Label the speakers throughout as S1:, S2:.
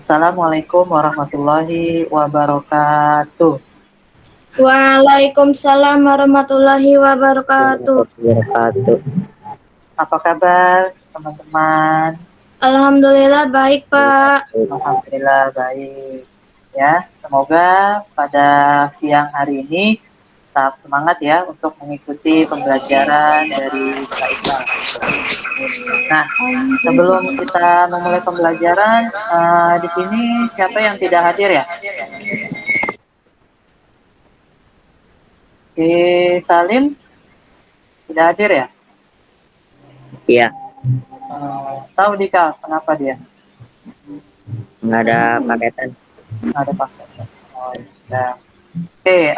S1: Assalamualaikum warahmatullahi wabarakatuh.
S2: Waalaikumsalam warahmatullahi wabarakatuh.
S3: Wabarakatuh.
S1: Apa kabar teman-teman?
S2: Alhamdulillah baik, Pak.
S1: Alhamdulillah baik. Ya, semoga pada siang hari ini tetap semangat ya untuk mengikuti pembelajaran dari Kak Iqbal. Nah, sebelum kita memulai pembelajaran, di sini siapa yang tidak hadir ya? Salim tidak hadir ya?
S3: Iya,
S1: Tahu Dika, kenapa dia?
S3: nggak ada paketan.
S1: Ada paket. Oh, ya. Oke,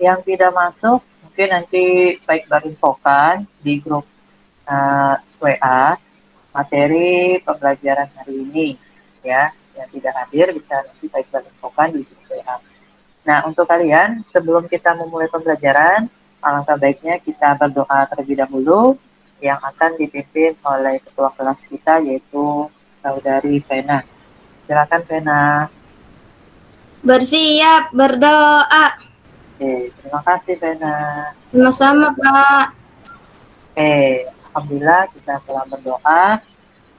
S1: yang tidak masuk mungkin nanti baik infokan di grup WA materi pembelajaran hari ini ya. Yang tidak hadir bisa nanti baik infokan di grup WA. Nah, untuk kalian sebelum kita memulai pembelajaran, alangkah baiknya kita berdoa terlebih dahulu yang akan dipimpin oleh ketua kelas kita yaitu Saudari Vena. Silakan Vena.
S2: Bersiap berdoa.
S1: Oke, terima kasih Vena.
S2: Sama-sama, Pak.
S1: Oke, alhamdulillah kita telah berdoa.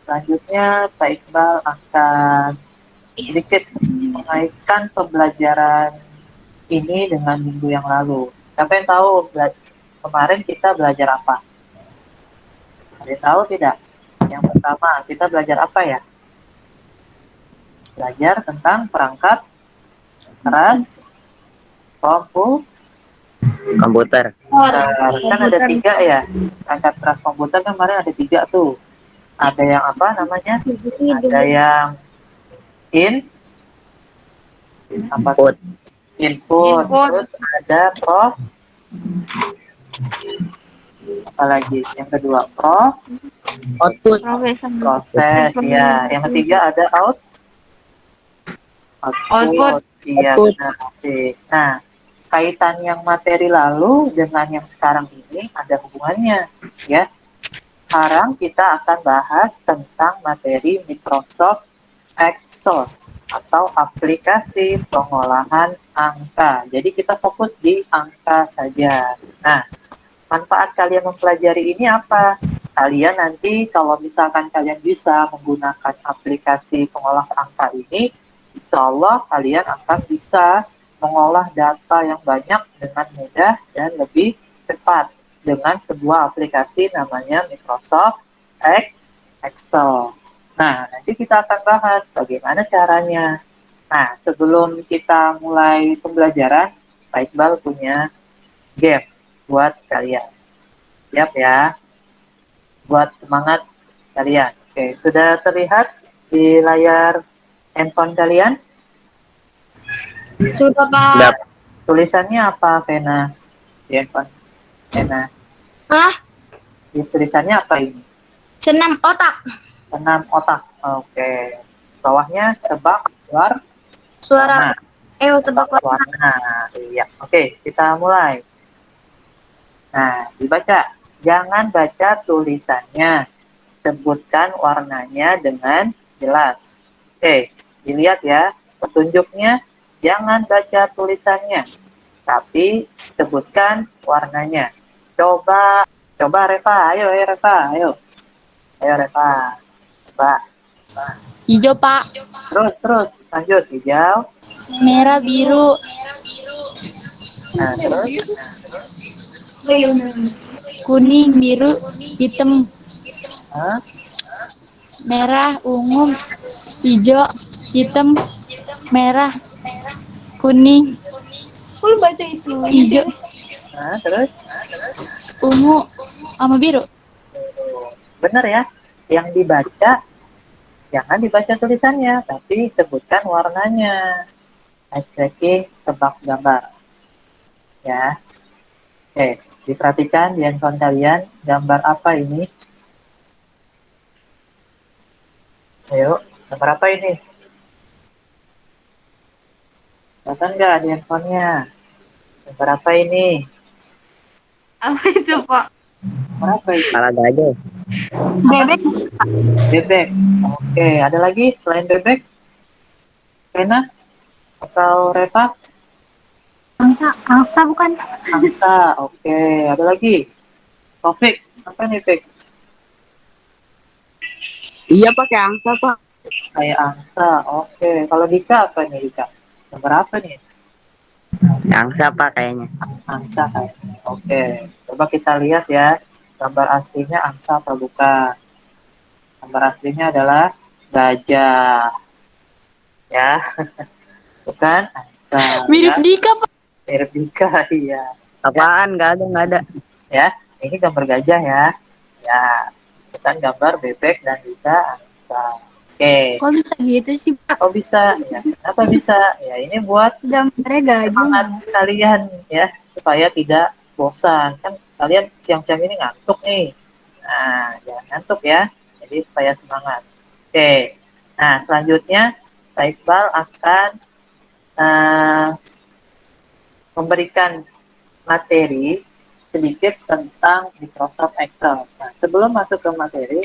S1: Selanjutnya Pak Iqbal akan sedikit mengaitkan pembelajaran ini dengan minggu yang lalu. Siapa yang tahu kemarin kita belajar apa? Ada yang tahu tidak? Yang pertama, kita belajar apa ya? Belajar tentang perangkat keras
S3: Komputer.
S1: Kan ada 3 ya. Perangkat keras komputer kan kemarin ada 3 tuh. Ada yang apa namanya? Ada yang
S3: Input.
S1: input. Terus ada apalagi yang kedua
S3: Output.
S1: proses ya. Yang ketiga ada output. Iya benar. Oke. Nah, kaitan yang materi lalu dengan yang sekarang ini ada hubungannya ya. Sekarang kita akan bahas tentang materi Microsoft Excel atau aplikasi pengolahan angka. Jadi kita fokus di angka saja. Nah, manfaat kalian mempelajari ini apa? Kalian nanti kalau misalkan kalian bisa menggunakan aplikasi pengolah angka ini, insya Allah kalian akan bisa mengolah data yang banyak dengan mudah dan lebih cepat dengan sebuah aplikasi namanya Microsoft Excel. Nah, nanti kita akan bahas bagaimana caranya. Nah, sebelum kita mulai pembelajaran, Pak Iqbal punya game buat kalian. Siap ya, buat semangat kalian. Oke, sudah terlihat di layar handphone kalian?
S2: Sudah, Pak.
S3: Udah.
S1: Tulisannya apa, Vena? Di handphone Vena.
S2: Hah?
S1: Di tulisannya apa ini?
S2: Senam otak.
S1: Senam otak. Oke. Bawahnya tebak
S2: Suara.
S1: warna.
S2: Tebak warna.
S1: Warna. Iya. Oke, kita mulai. Nah, dibaca. Jangan baca tulisannya. Sebutkan warnanya dengan jelas. Oke, dilihat ya. Petunjuknya, jangan baca tulisannya. Tapi sebutkan warnanya. Coba Reva. Ayo Reva. Ayo Reva. Coba.
S2: Hijau, Pak.
S1: Terus. Lanjut. Hijau.
S2: Merah, biru.
S1: Nah, terus.
S2: Kuning, biru, hitam.
S1: Hah?
S2: Merah, ungu, hijau, hitam, merah, kuning. Kok lu baca itu? Hijau,
S1: Nah, terus.
S2: ungu, sama biru.
S1: Benar ya. Yang dibaca, jangan dibaca tulisannya, tapi sebutkan warnanya. Ice breaking, tebak gambar. Ya. Oke, diperhatikan di handphone kalian, gambar apa ini? Ayo, gambar apa ini? Kelihatan nggak di handphonenya? Gambar apa ini?
S2: Apa itu, Pak?
S1: Gambar apa ini?
S3: Kepala gajah.
S2: Bebek.
S1: Bebek. Oke, ada lagi selain bebek? Rena atau Reva?
S2: Angsa bukan?
S1: Angsa, oke. Ada lagi? Taufik, apa nih Fik?
S4: Iya pakai angsa pak.
S1: Kayak angsa, oke. Kalau Dika apa nih Dika? Nomor apa nih?
S3: Angsa pak kayaknya.
S1: Angsa kayaknya. Oke, coba kita lihat ya. Gambar aslinya angsa atau bukan? Gambar aslinya adalah gajah, ya, bukan angsa, ya.
S2: Mirip Dika, Pak.
S1: Mirip Dika, iya. Ya,
S3: Apaan? Nggak ada, nggak ada.
S1: ya. Ini gambar gajah ya. Ya, bukan gambar bebek dan Dika angsa. Oke.
S2: Kok bisa gitu sih, Pak?
S1: Oh bisa, ya. Kenapa bisa? Ya ini buat
S2: Gambarnya gajah
S1: semangat
S2: malah.
S1: kalian ya, supaya tidak bosan. Kan kalian siang-siang ini ngantuk nih. Nah, jangan ngantuk ya. Jadi supaya semangat. Oke. Nah, selanjutnya Pak Iqbal akan eh, memberikan materi sedikit tentang Microsoft Excel. Nah, sebelum masuk ke materi,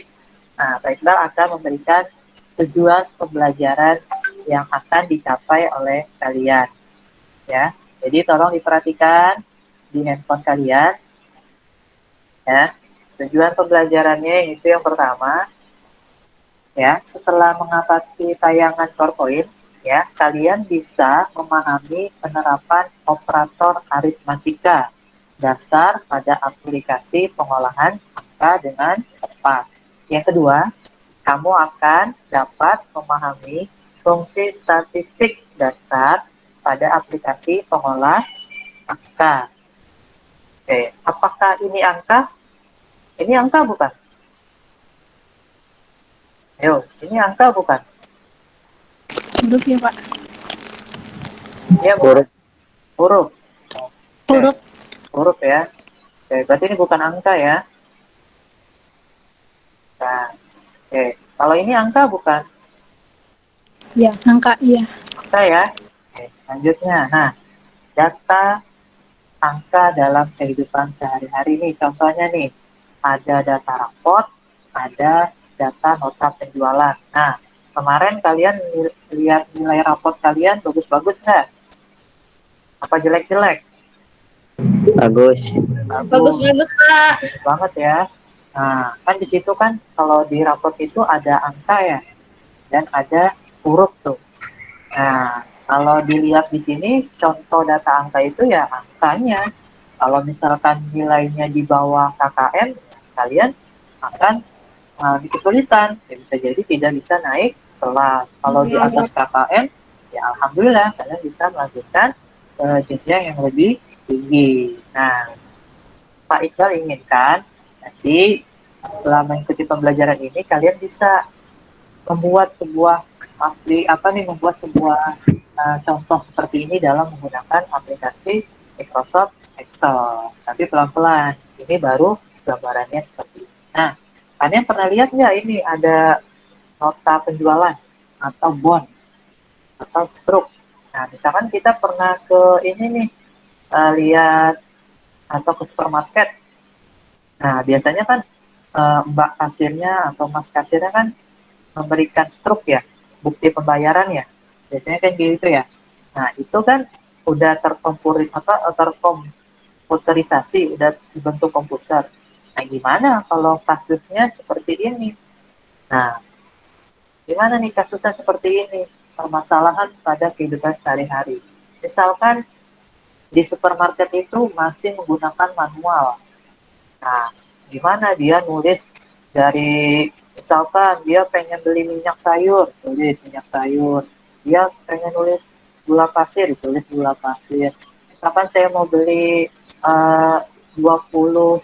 S1: Pak Iqbal akan memberikan tujuan pembelajaran yang akan dicapai oleh kalian. Ya, jadi tolong diperhatikan di handphone kalian. Ya, tujuan pembelajarannya itu yang pertama, ya, setelah mengamati tayangan PowerPoint, ya, kalian bisa memahami penerapan operator aritmatika dasar pada aplikasi pengolahan angka dengan tepat. Yang kedua, kamu akan dapat memahami fungsi statistik dasar pada aplikasi pengolah angka. Oke, apakah ini angka? Ini angka bukan? Ayo, ini angka bukan?
S2: Huruf ya, Pak.
S1: Iya bukan?
S3: Huruf.
S1: Huruf. Oke,
S2: Huruf.
S1: huruf ya. Oke, berarti ini bukan angka ya. Nah, oke. Kalau ini angka bukan?
S2: Ya, angka, iya.
S1: Angka ya. Oke, selanjutnya. Nah, data angka dalam kehidupan sehari-hari nih. Contohnya nih, ada data rapot, ada data nota penjualan. Nah, kemarin kalian lihat nilai rapot kalian bagus-bagus nggak? Apa jelek-jelek?
S3: Bagus.
S1: Bagus,
S2: Bagus-bagus, Pak.
S1: bagus banget ya. Nah, kan di situ kan kalau di rapot itu ada angka ya, dan ada huruf tuh. Nah, kalau dilihat di sini, contoh data angka itu ya angkanya. Kalau misalkan nilainya di bawah KKM, kalian akan kesulitan. Ya, bisa jadi tidak bisa naik kelas. Kalau di atas KKM, ya alhamdulillah kalian bisa melanjutkan ke jenjang yang lebih tinggi. Nah, Pak Iqbal inginkan nanti setelah mengikuti pembelajaran ini kalian bisa membuat sebuah membuat sebuah contoh seperti ini dalam menggunakan aplikasi Microsoft Excel. Tapi pelan-pelan, ini baru gambarannya seperti ini. Nah, kalian pernah lihat nggak ini ada nota penjualan atau bond atau struk? Nah, misalkan kita pernah ke ini nih, lihat atau ke supermarket. Nah, biasanya kan Mbak kasirnya atau Mas kasirnya kan memberikan struk ya, bukti pembayaran ya. Biasanya kan gitu ya. Nah, itu kan udah terkomputerisasi, udah dibentuk komputer. Nah, gimana kalau kasusnya seperti ini? Nah, gimana nih kasusnya seperti ini? Permasalahan pada kehidupan sehari-hari. Misalkan di supermarket itu masih menggunakan manual. Nah, gimana dia nulis dari misalkan dia pengen beli minyak sayur, tulis minyak sayur. Dia pengen nulis gula pasir, tulis gula pasir. Misalkan saya mau beli 20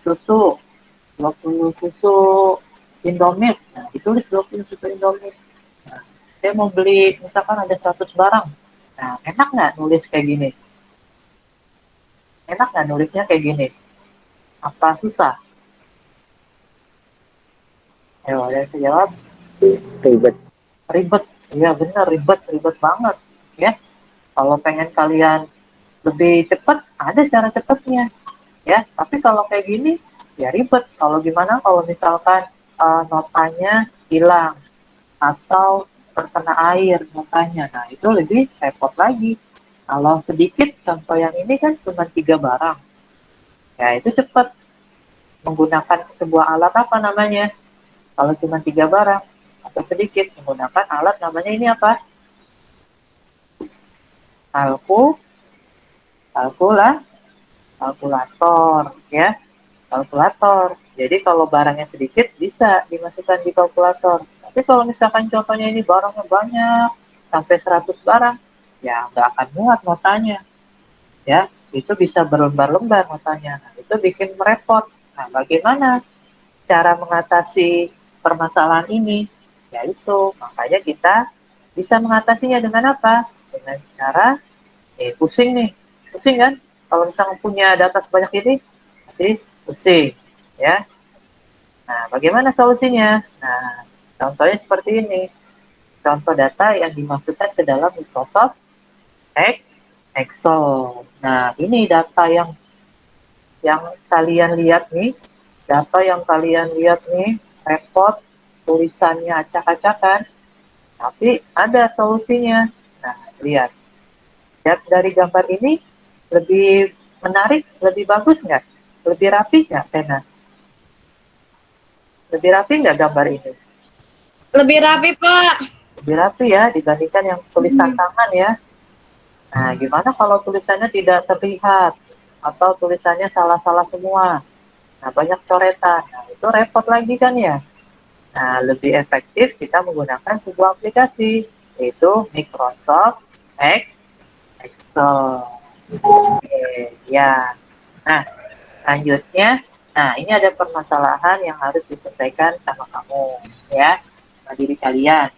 S1: susu, 20 susu Indomie. Nah, ditulis 20 susu Indomie. Nah, saya mau beli misalkan ada 100 barang. Nah, enak nggak nulis kayak gini? Enak nggak nulisnya kayak gini? Apa susah? Ayo, ada yang jawab.
S3: Ribet.
S1: Ribet, iya bener, ribet banget ya. Kalau pengen kalian lebih cepat, ada cara cepatnya ya. Tapi kalau kayak gini ya ribet. Kalau gimana kalau misalkan notanya hilang atau terkena air makanya. Nah, itu lebih repot lagi. Kalau sedikit, contoh yang ini kan cuma 3 barang. Ya, itu cepat menggunakan sebuah alat apa namanya? Kalau cuma 3 barang atau sedikit, menggunakan alat namanya ini apa? Kalku, kalkula, kalkulator, ya. Kalkulator. Jadi kalau barangnya sedikit bisa dimasukkan di kalkulator. Tapi kalau misalkan contohnya ini barangnya banyak, sampai 100 barang, ya nggak akan muat notanya. Ya, itu bisa berlembar-lembar notanya. Nah, itu bikin merepot. Nah, bagaimana cara mengatasi permasalahan ini? Ya itu, makanya kita bisa mengatasinya dengan apa? Dengan cara, pusing nih. Pusing kan? Kalau misalnya punya data sebanyak ini, pasti pusing. Ya, nah, bagaimana solusinya? Nah, contohnya seperti ini. Contoh data yang dimasukkan ke dalam Microsoft Excel. Nah, ini data yang kalian lihat nih, data yang kalian lihat nih, repot, tulisannya acak-acakan, tapi ada solusinya. Nah, lihat. Lihat dari gambar ini, lebih menarik, lebih bagus nggak? Lebih rapi nggak, Tena? Lebih rapi nggak gambar ini?
S5: Lebih rapi, Pak.
S1: Lebih rapi ya dibandingkan yang tulisan tangan ya. Nah, gimana kalau tulisannya tidak terlihat atau tulisannya salah-salah semua? Nah, banyak coretan. Nah, itu repot lagi kan ya. Nah, lebih efektif kita menggunakan sebuah aplikasi, yaitu Microsoft Excel. Oke, ya. Nah, selanjutnya, nah ini ada permasalahan yang harus diselesaikan sama kamu, ya, sama diri kalian.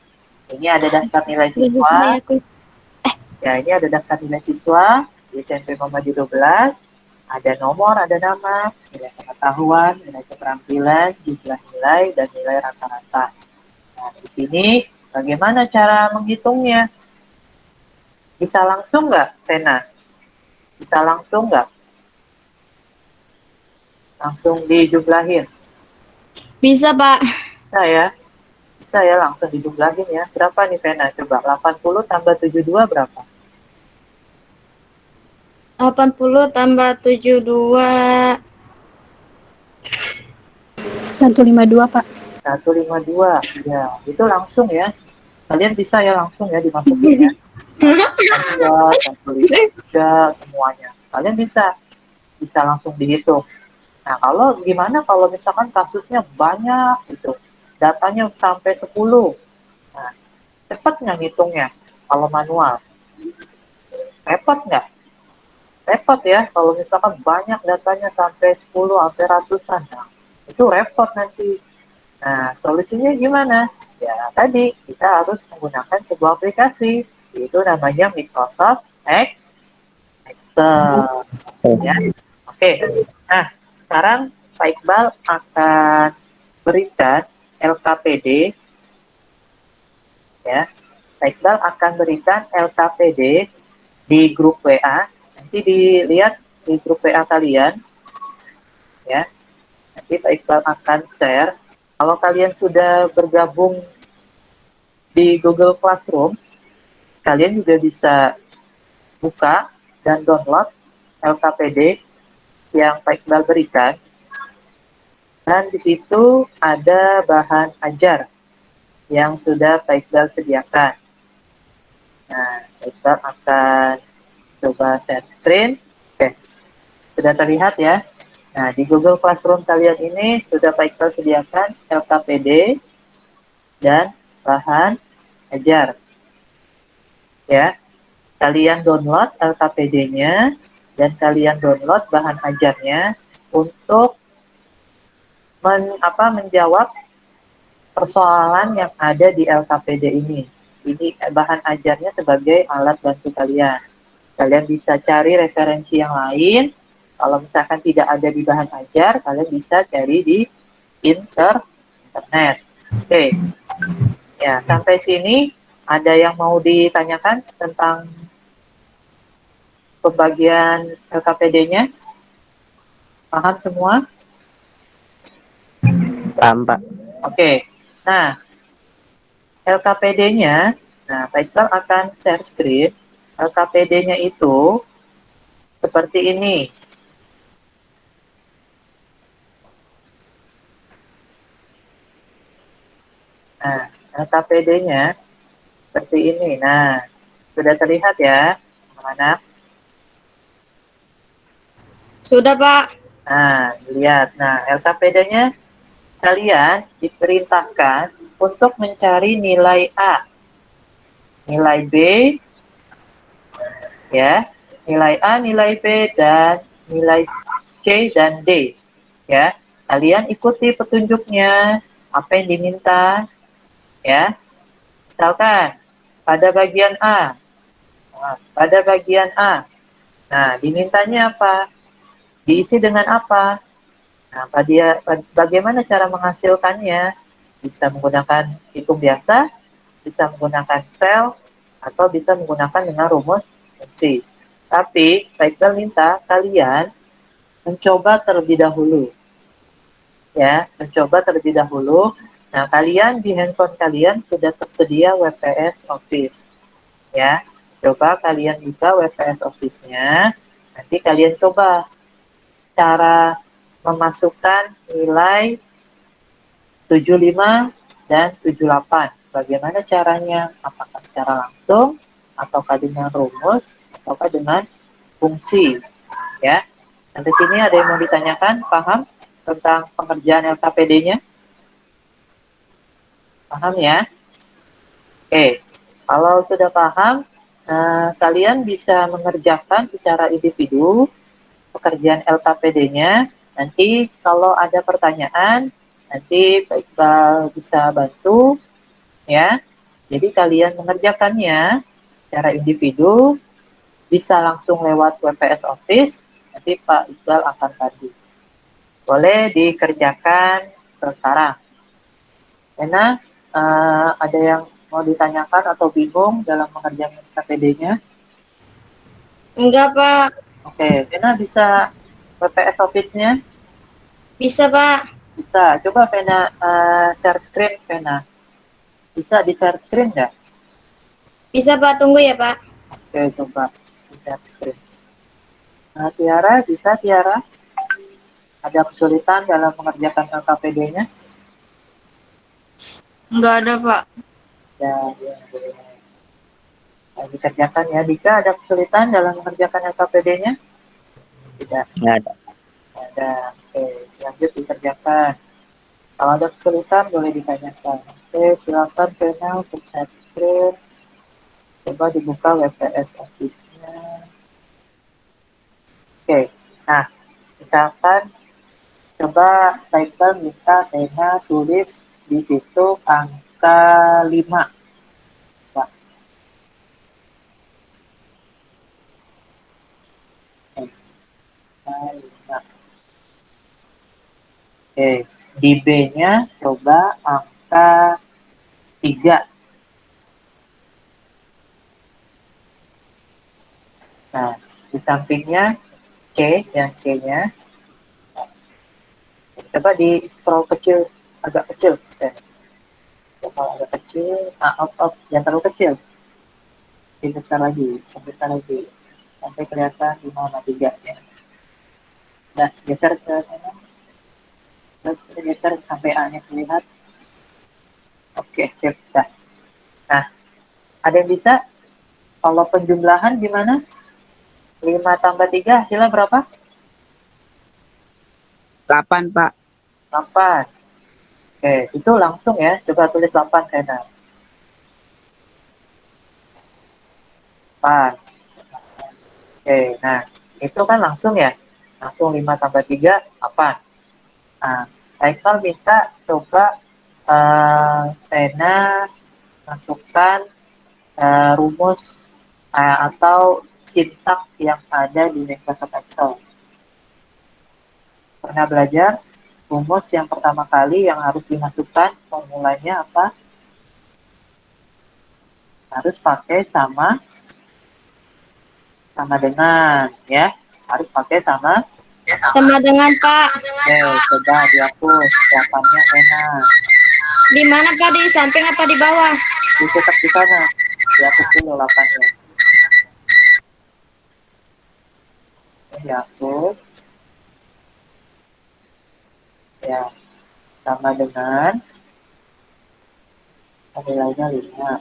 S1: Ini ada daftar nilai siswa. Ya, ini ada daftar nilai siswa di SMP Muhammadiyah 12. Ada nomor, ada nama, nilai pengetahuan, nilai keterampilan, jumlah nilai, dan nilai rata-rata. Nah, di sini bagaimana cara menghitungnya? Bisa langsung nggak, Tena? Bisa langsung nggak? Langsung dijumlahin?
S5: Bisa, Pak.
S1: Bisa ya? Bisa ya, langsung dijumlahin ya. Berapa nih, Tena? Coba, 80 tambah 72 berapa?
S5: 80 tambah 72.
S2: 152, Pak.
S1: 152. Ya, itu langsung ya. Kalian bisa ya langsung ya dimasukin ya. 152, 153, semuanya. Kalian bisa langsung dihitung. Nah, kalau gimana kalau misalkan kasusnya banyak gitu, datanya sampai 10. Nah, cepat nggak ngitungnya kalau manual? Repot nggak? Repot ya, kalau misalkan banyak datanya sampai 10, sampai ratusan. Nah, itu repot nanti. Nah, solusinya gimana? Ya, tadi kita harus menggunakan sebuah aplikasi, yaitu namanya Microsoft Excel. Ya, oke. Nah, sekarang Pak Iqbal akan berikan LKPD, ya. Pak Iqbal akan berikan LKPD di grup WA. Nanti dilihat di grup WA kalian, ya. Nanti Pak Iqbal akan share. Kalau kalian sudah bergabung di Google Classroom, kalian juga bisa buka dan download LKPD yang Pak Iqbal berikan. Dan di situ ada bahan ajar yang sudah Pak Iqbal sediakan. Nah, Pak Iqbal akan coba share screen. Oke, sudah terlihat ya. Nah, di Google Classroom kalian ini sudah Pak Iqbal sediakan LKPD dan bahan ajar. Ya, kalian download LKPD-nya dan kalian download bahan ajarnya untuk menjawab persoalan yang ada di LKPD ini. Ini bahan ajarnya sebagai alat bantu kalian. Kalian bisa cari referensi yang lain. Kalau misalkan tidak ada di bahan ajar, kalian bisa cari di internet. Oke. Ya, sampai sini ada yang mau ditanyakan tentang pembagian LKPD-nya? Paham semua?
S3: Paham, Pak.
S1: Oke. Nah, LKPD-nya, nah Pak Iqbal akan share screen. LKPD-nya itu seperti ini. Nah, LKPD-nya seperti ini. Nah, sudah terlihat ya, mana?
S5: Sudah, Pak.
S1: Nah, lihat. Nah, LKPD-nya kalian diperintahkan untuk mencari nilai A, nilai B, ya, nilai A, nilai B, dan nilai C dan D. Ya, kalian ikuti petunjuknya, apa yang diminta, ya. Misalkan pada bagian A, pada bagian A, nah dimintanya apa? Diisi dengan apa? Nah, bagaimana cara menghasilkannya? Bisa menggunakan hitung biasa, bisa menggunakan sel, atau bisa menggunakan dengan rumus fungsi. Tapi, Pak minta kalian mencoba terlebih dahulu. Ya, mencoba terlebih dahulu. Nah, kalian di handphone kalian sudah tersedia WPS Office. Ya, coba kalian buka WPS Office-nya. Nanti kalian coba cara memasukkan nilai 75 dan 78. Bagaimana caranya? Apakah secara langsung, ataukah dengan rumus, ataukah dengan fungsi? Ya. Sampai sini ada yang mau ditanyakan? Paham tentang pengerjaan LKPD-nya? Paham ya? Oke. Kalau sudah paham, kalian bisa mengerjakan secara individu pekerjaan LKPD-nya. Nanti kalau ada pertanyaan, nanti Pak Iqbal bisa bantu, ya. Jadi kalian mengerjakannya secara individu, bisa langsung lewat WPS Office, nanti Pak Iqbal akan bantu. Boleh dikerjakan sekarang. Karena ada yang mau ditanyakan atau bingung dalam mengerjakan LKPD-nya?
S5: Enggak, Pak.
S1: Oke, Vena bisa WPS Office-nya?
S5: Bisa, Pak.
S1: Bisa. Coba Vena share screen, Vena. Bisa di share screen nggak?
S5: Bisa, Pak. Tunggu ya, Pak.
S1: Oke, coba di share screen. Nah, Tiara, bisa Tiara? Ada kesulitan dalam mengerjakan LKPD-nya?
S4: Enggak ada, Pak.
S1: Ya, ya, boleh. Nah, dikerjakan ya. Dika, ada kesulitan dalam mengerjakan LKPD-nya? Tidak.
S3: Nggak ada.
S1: Ada. Oke, lanjut dikerjakan. Kalau ada kesulitan, boleh ditanyakan. Oke, silakan Vena untuk share screen. Coba dibuka WPS Office-nya. Oke, nah, misalkan coba title minta Vena tulis di situ angka 5. Nah, angka 5. Oke, di B-nya coba angka 3. Nah, di sampingnya C, yang C-nya. Coba di scroll kecil, agak kecil. Coba agak kecil, yang terlalu kecil. Dibesar lagi, besar lagi. Sampai kelihatan 5,3 ya. Nah, geser ke sana. Terus kita geser sampai A-nya terlihat. Oke, sip. Dah. Nah, ada yang bisa? Kalau penjumlahan gimana? 5 tambah 3 hasilnya berapa?
S4: 8, Pak.
S1: 8. Oke, itu langsung ya. Coba tulis 8 Vena. 8. Oke, nah itu kan langsung ya. Langsung 5 tambah 3, 8. Nah, Haikal minta coba Vena masukkan rumus atau sintak yang ada di Microsoft Excel. Pernah belajar rumus yang pertama kali yang harus dimasukkan formulanya apa? Harus pakai sama dengan ya. Harus pakai sama.
S5: Sama dengan, Pak.
S1: Oke, coba dihapus jawabannya Vena.
S5: Di mana Pak? Di samping apa di bawah?
S1: Dicetak di sana. Dihapus dulu 8-nya. Dihapus. Ya, sama dengan nilainya 5.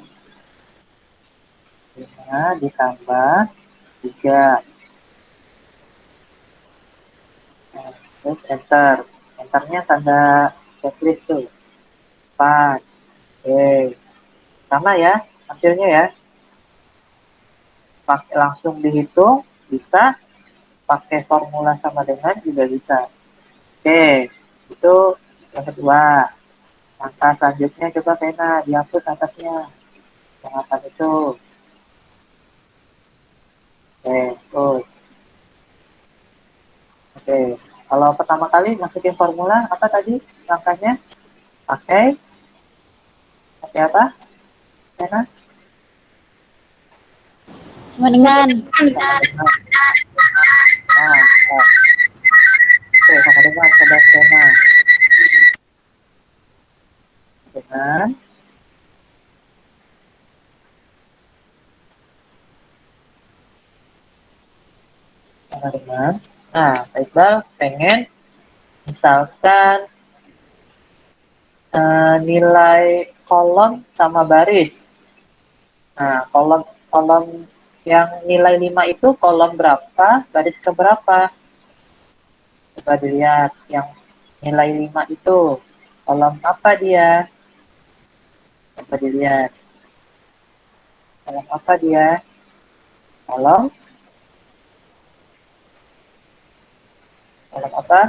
S1: 5 ditambah 3. Nah, terus enter. Enternya tanda checklist tuh. 4. Oke. Sama ya hasilnya ya. Pakai langsung dihitung bisa, pakai formula sama dengan juga bisa. Oke, itu yang kedua. Langkah selanjutnya coba pena dihapus atasnya. Yang atas itu. Oke, terus. Oke, kalau pertama kali masukin formula apa tadi langkahnya? Pakai pakai apa? Pena?
S2: Sama dengan
S1: Sama dengan. Nah, oh. Oke, sama dengan coba pena. Dengan sama dengan. Nah, Pak Iqbal pengen misalkan nilai kolom sama baris. Nah, kolom kolom yang nilai 5 itu kolom berapa, baris ke berapa? Coba dilihat yang nilai 5 itu kolom apa dia? Coba dilihat. Kolom apa dia? Kolom kolom apa?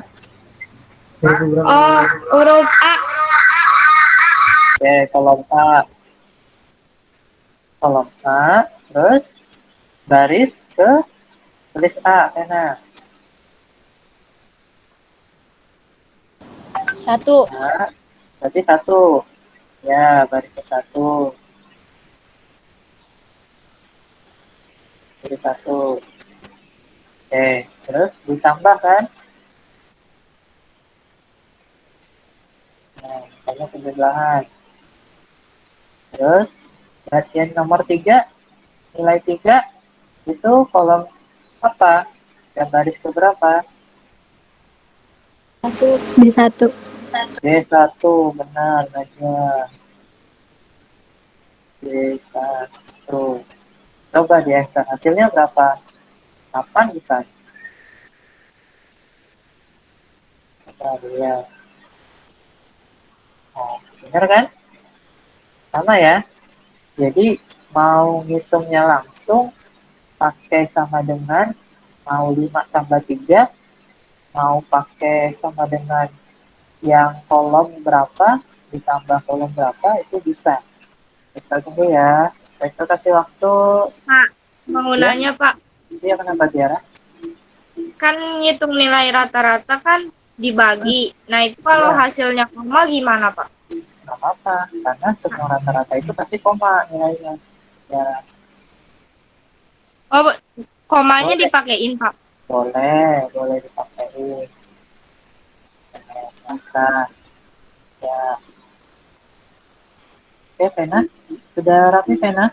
S5: Oh, huruf A.
S1: Oke, kolom A. Kolom A, terus baris ke tulis A, pena.
S2: 1.
S1: Nah, berarti 1. Ya, baris ke 1. Jadi 1. Oke, terus ditambah kan? Nah, misalnya sebelahan. Terus, bagian nomor 3, nilai 3, itu kolom apa? Dan baris ke berapa?
S2: B1.
S1: B1, benar, Najwa. B1. Coba di enter, hasilnya berapa? 8 bukan? Coba lihat. Oh, benar kan? Sama ya. Jadi, mau ngitungnya langsung, pakai sama dengan mau 5 tambah 3, mau pakai sama dengan yang kolom berapa ditambah kolom berapa itu bisa. Kita tunggu ya. Kita kasih waktu.
S6: Pak, mau
S1: Ya,
S6: nanya Pak,
S1: dia kenapa Tiara?
S6: kan ngitung nilai rata-rata kan dibagi. Nah itu kalau
S1: Ya,
S6: hasilnya koma gimana Pak?
S1: nggak apa-apa. Karena semua rata-rata itu pasti koma nilainya. Ya,
S6: Oh, komanya
S1: boleh.
S6: dipakein Pak.
S1: Boleh dipakai. Maka, ya. Oke, Pena. Sudah rapi, Pena?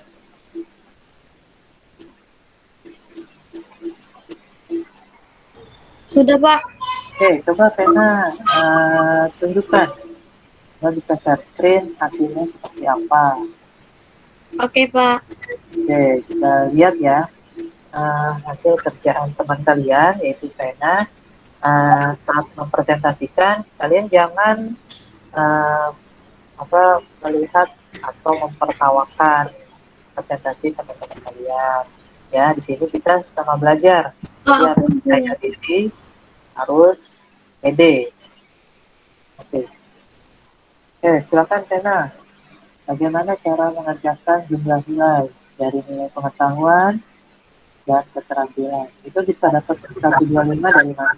S5: Sudah Pak.
S1: Oke, coba Pena tunjukkan. Kita bisa share screen hasilnya seperti apa.
S5: Oke Pak.
S1: Oke, kita lihat ya. Hasil kerjaan teman kalian, yaitu Pena. Saat mempresentasikan, kalian jangan uh, melihat atau mempertawakan presentasi teman-teman kalian. Ya, di sini kita sama belajar.
S5: Oh,
S1: Jadi
S5: aku
S1: harus percaya
S5: ya.
S1: diri, harus pede. Oke. Oke, silakan Tena. Bagaimana cara mengerjakan jumlah nilai dari nilai pengetahuan dan keterampilan? Itu bisa dapat 125 dari mana?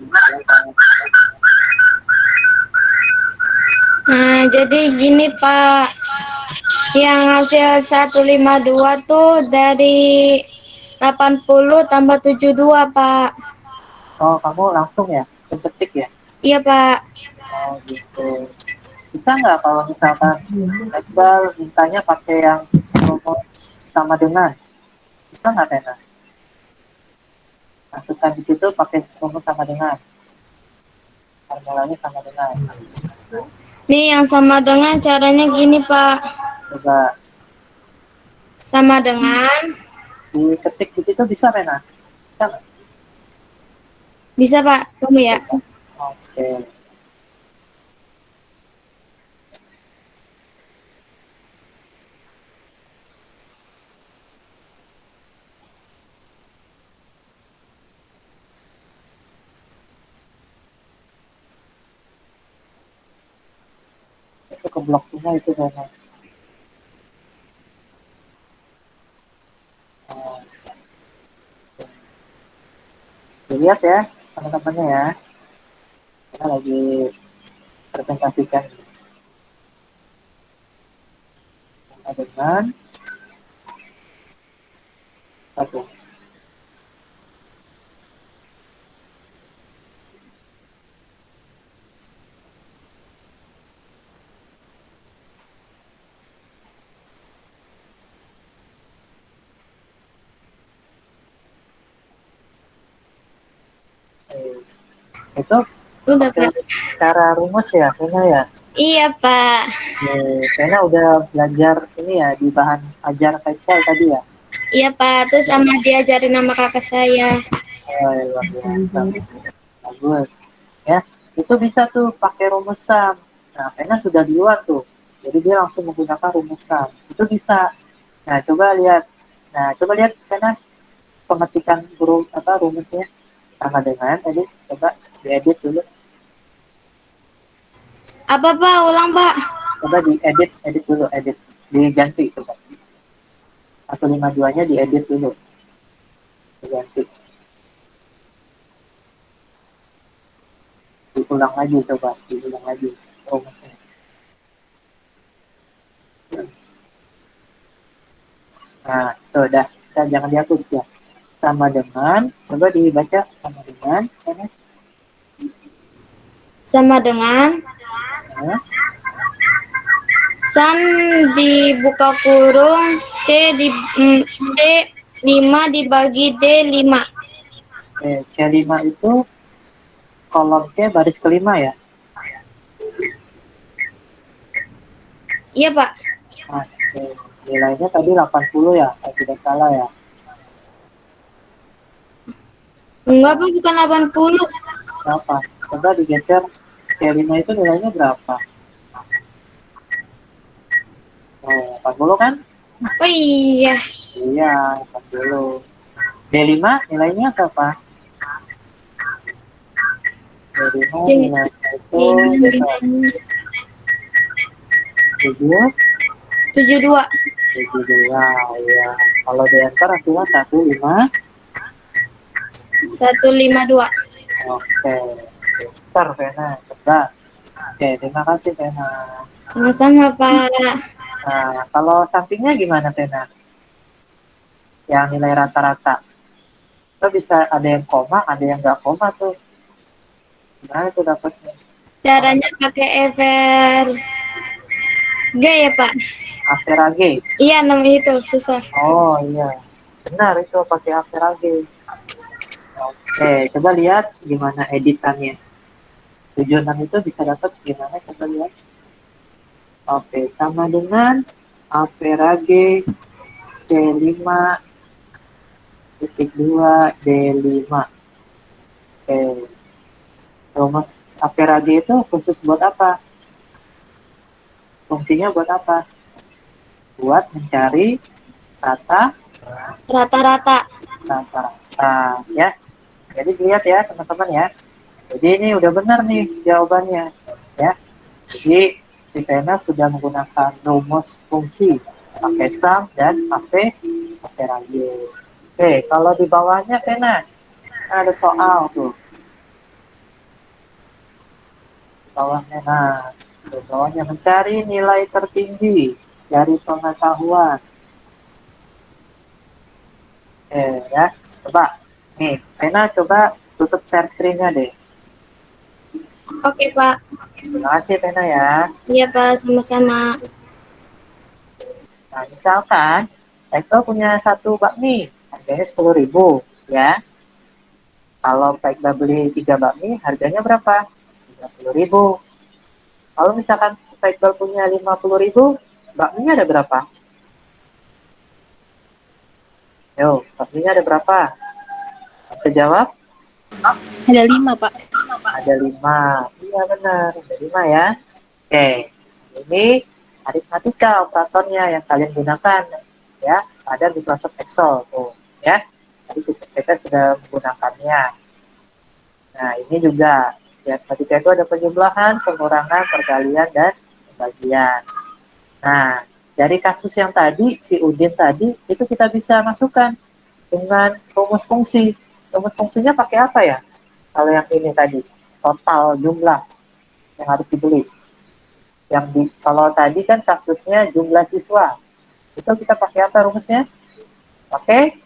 S5: Nah, jadi gini Pak. Yang hasil 152 tuh dari 80 tambah 72 Pak.
S1: Oh, kamu langsung ya? Ketik ya?
S5: Iya Pak.
S1: Oh, gitu. Bisa nggak kalau misalkan Iqbal mintanya pakai yang rumus sama dengan? Bisa nggak Tena? Masukkan di situ pakai rumus sama dengan. Formulanya sama dengan.
S5: Nih yang sama dengan caranya gini Pak.
S1: Coba
S5: Sama dengan,
S1: diketik di situ bisa Tena? Bisa nggak?
S5: bisa Pak, tunggu ya.
S1: Coba. Oke. Itu ke blok semua itu Tena. Oh, dilihat ya teman-temannya ya. Kita lagi presentasikan sama dengan satu. Itu
S5: Udah
S1: pakai
S5: Pak.
S1: cara rumus ya Tena ya.
S5: Iya Pak.
S1: Tena udah belajar ini ya di bahan ajar Excel tadi ya.
S5: Iya Pak, terus sama diajarin nama kakak saya.
S1: Oh, luar biasa. Bagus. Ya, itu bisa tuh pakai rumus sum. Nah, Tena sudah di luar tuh. Jadi dia langsung menggunakan rumus sum. Itu bisa. Nah, coba lihat. Nah, coba lihat Tena pengetikan rumusnya sama dengan tadi. Coba diedit dulu.
S5: Apa Pak? Ulang Pak.
S1: Coba diedit, edit dulu, edit. Diganti coba. 152-nya diedit dulu. Diganti. Diulang lagi coba, diulang lagi rumusnya. Nah, itu udah. Kita jangan dihapus ya. Sama dengan, coba dibaca sama dengan,
S5: Sama dengan
S1: ya,
S5: sum dibuka kurung C 5 dibagi D5.
S1: C5 itu kolom C baris kelima ya.
S5: Iya Pak.
S1: Nah, nilainya tadi 80 ya, kalau tidak salah ya.
S5: Enggak Pak, bukan 80.
S1: Berapa? Coba digeser C5 itu nilainya berapa? Oh, 40 kan?
S5: Oh iya.
S1: Iya, 40. D5 nilainya berapa? D5 nilainya itu
S5: Lima,
S1: 7,
S5: 72.
S1: 72 ya. Kalau di enter hasilnya 15.
S5: 152.
S1: Oke, pintar Vena, cerdas. Oke, terima kasih Vena.
S5: Sama-sama Pak.
S1: Nah, kalau sampingnya gimana Vena? Yang nilai rata-rata. Kita bisa ada yang koma, ada yang nggak koma tuh. Gimana tuh dapetnya?
S5: Caranya pakai Ever G ya Pak.
S1: Average.
S5: Iya namanya itu susah.
S1: Oh iya, benar itu pakai average. Oke, coba lihat gimana editannya. 76 itu bisa dapat gimana? Coba lihat. Oke, sama dengan average C5 titik 2 D5. Oke, rumus average itu khusus buat apa? Fungsinya buat apa? Buat mencari rata
S5: Rata-rata.
S1: rata ya. Jadi lihat ya teman-teman ya. Jadi ini udah benar nih jawabannya ya. Jadi si Vena sudah menggunakan rumus fungsi pakai sum dan pakai average. Oke, kalau di bawahnya Vena ada soal tuh. Di bawahnya di bawahnya mencari nilai tertinggi dari pengetahuan. Ya, coba nih Vena coba tutup share screen-nya deh.
S5: Oke, Pak.
S1: Terima kasih Vena ya.
S5: Iya, Pak, sama-sama.
S1: Nah, misalkan Ekto punya satu bakmi, harganya 10.000 ya. Kalau Pak Iqbal beli 3 bakmi, harganya berapa? 30.000. Kalau misalkan Pak Iqbal punya 50.000, bakminya ada berapa? Yo, bakminya ada berapa? Bisa jawab?
S2: Ada 5, Pak.
S1: Ada 5. Iya benar, ada 5 ya. Oke, ini aritmatika operatornya yang kalian gunakan ya pada Microsoft Excel tuh ya. Tadi kita sudah menggunakannya. Nah, ini juga ya ketika itu ada penjumlahan, pengurangan, perkalian dan pembagian. Nah, dari kasus yang tadi si Udin tadi itu kita bisa masukkan dengan rumus fungsi. Rumus fungsinya pakai apa ya? Kalau yang ini tadi total jumlah yang harus dibeli. Kalau tadi kan kasusnya jumlah siswa. Itu kita pakai apa rumusnya? Pakai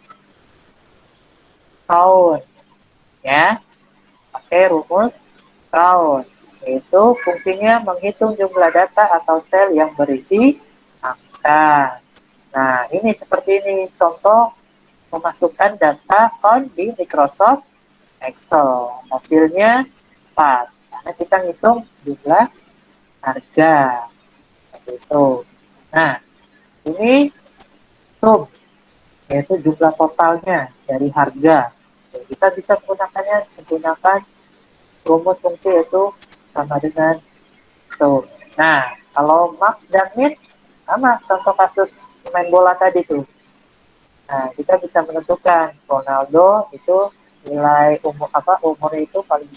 S1: count ya. Pakai rumus count. Yaitu fungsinya menghitung jumlah data atau sel yang berisi angka. Nah, ini seperti ini contoh memasukkan data count di Microsoft Excel. Hasilnya 4. Karena kita ngitung jumlah harga. Seperti itu. Nah, ini sum, yaitu jumlah totalnya dari harga. Jadi kita bisa menggunakan rumus fungsi yaitu sama dengan sum. Nah, kalau max dan min sama contoh kasus main bola tadi tuh. Nah, kita bisa menentukan Ronaldo itu nilai umurnya itu paling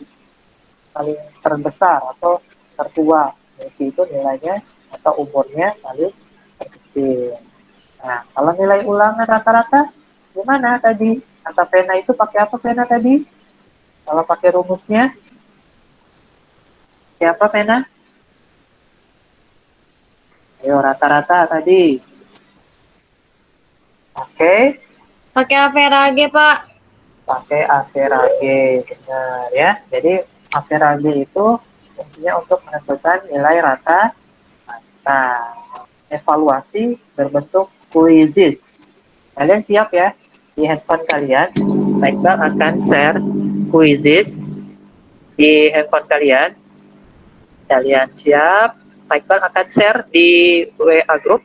S1: paling terbesar atau tertua. Messi itu nilainya atau umurnya paling terkecil. Nah, kalau nilai ulangan rata-rata gimana tadi? Kata Vena itu pakai apa Vena tadi? Kalau pakai rumusnya, siapa Vena? Ayo rata-rata tadi. Oke,
S5: Pakai average, Pak.
S1: pakai average. Benar ya. Jadi average itu fungsinya untuk menentukan nilai rata-rata. Evaluasi berbentuk quizzes. Kalian siap ya? Di handphone kalian, Baikbang akan share quizzes di handphone kalian. Kalian siap? Baikbang akan share di WA group.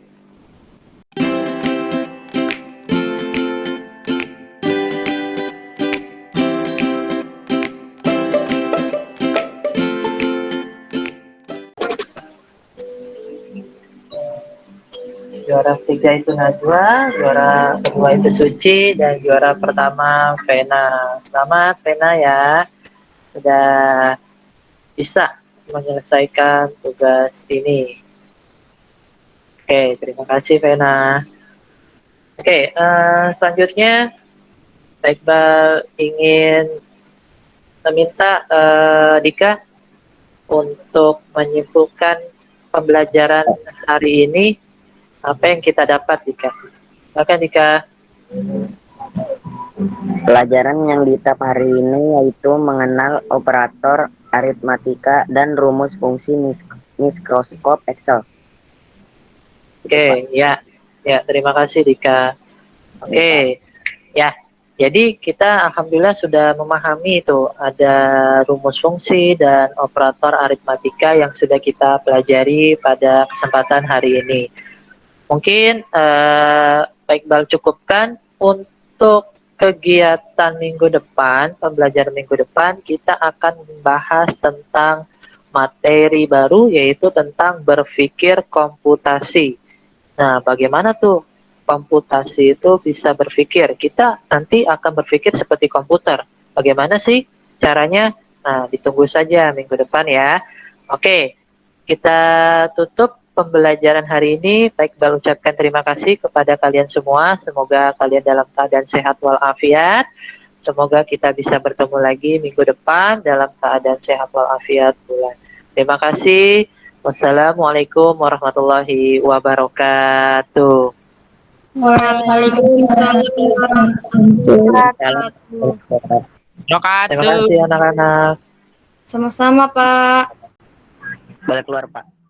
S1: Juara 3 itu Najwa, juara kedua itu Suci, dan juara pertama Vena. Selamat Vena ya, sudah bisa menyelesaikan tugas ini. Oke, terima kasih Vena. Oke, selanjutnya Pak Iqbal ingin meminta Dika untuk menyimpulkan pembelajaran hari ini. Apa yang kita dapat, Dika? Silakan, Dika.
S3: Pelajaran yang ditap hari ini yaitu mengenal operator aritmatika dan rumus fungsi Microsoft Excel.
S1: Oke, ya. Ya, terima kasih, Dika. Oke, ya. Jadi kita alhamdulillah sudah memahami itu ada rumus fungsi dan operator aritmatika yang sudah kita pelajari pada kesempatan hari ini. Mungkin Pak Iqbal cukupkan untuk kegiatan minggu depan, pembelajaran minggu depan, kita akan membahas tentang materi baru yaitu tentang berpikir komputasi. Nah, bagaimana tuh komputasi itu bisa berpikir? Kita nanti akan berpikir seperti komputer. Bagaimana sih caranya? Nah, ditunggu saja minggu depan ya. Oke, kita tutup pembelajaran hari ini. Baik, Iqbal ucapkan terima kasih kepada kalian semua. Semoga kalian dalam keadaan sehat walafiat. Semoga kita bisa bertemu lagi minggu depan dalam keadaan sehat walafiat pula. Terima kasih. Wassalamualaikum warahmatullahi wabarakatuh.
S5: Waalaikumsalam warahmatullahi wabarakatuh.
S1: Terima kasih anak-anak.
S5: Sama-sama, Pak.
S3: Boleh keluar, Pak.